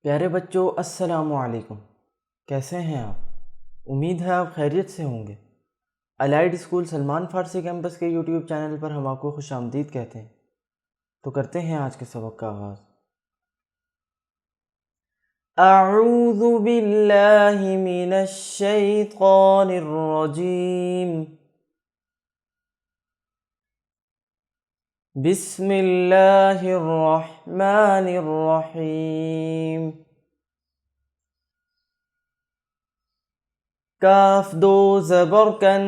प्यारे बच्चों, अस्सलामु अलैकुम। कैसे हैं आप? उम्मीद है आप खैरियत से होंगे। अलाइड स्कूल सलमान फारसी कैंपस के यूट्यूब चैनल पर हम आपको खुशामदीद कहते हैं। तो करते हैं आज के सबक का आगाज़। अऊज़ु बिल्लाहि मिनश शैतानिर रजीम। बिस्मिल्लाहिर रहमानिर रहीम। काफ दो ज़बर कन,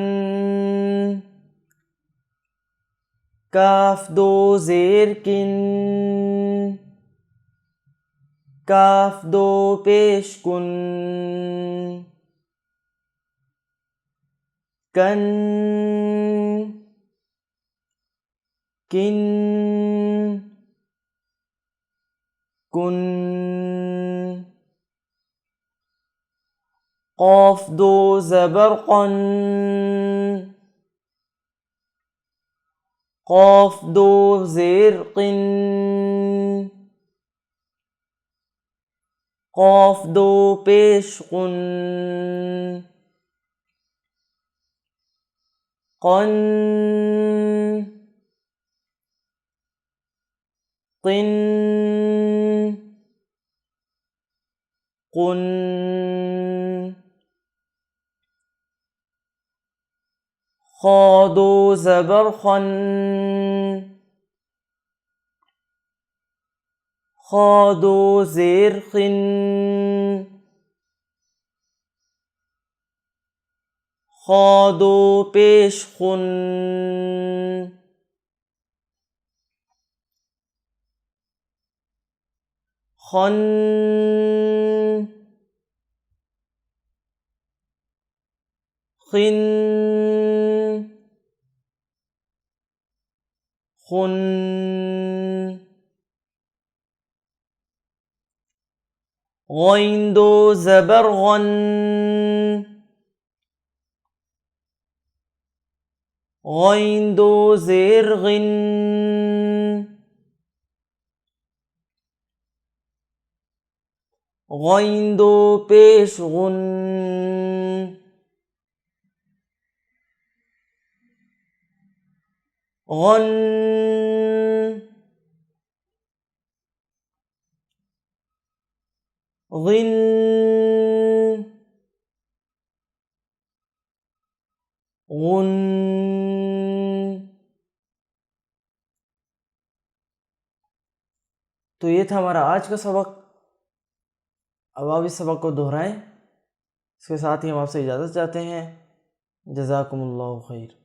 काफ दो ज़ेर किन, काफ दो पेश कुन, कन, किन, कुन। क़ाफ दो ज़बर क़न, क़ाफ दो ज़ेर क़िन, क़ाफ दो पेश क़ुन, क़न, क़िन, क़ुन। ख़ा दो ज़बर ख़न, ख़ा दो ज़ेर ख़िन, ख़ा दो पेश ख़ुन, ख़न, ख़िन, ख़ुन। ग़ैन दो ज़बर ग़न, ग़ैन दो ज़ेर ग़िन, ग़ैन दो पेश ग़ुन, ग़न, ग़िन, ग़ुन। तो ये था हमारा आज का सबक। अब आप इस सबक को दोहराएं। इसके साथ ही हम आपसे इजाज़त चाहते हैं। जज़ाकुमुल्लाहु खैर।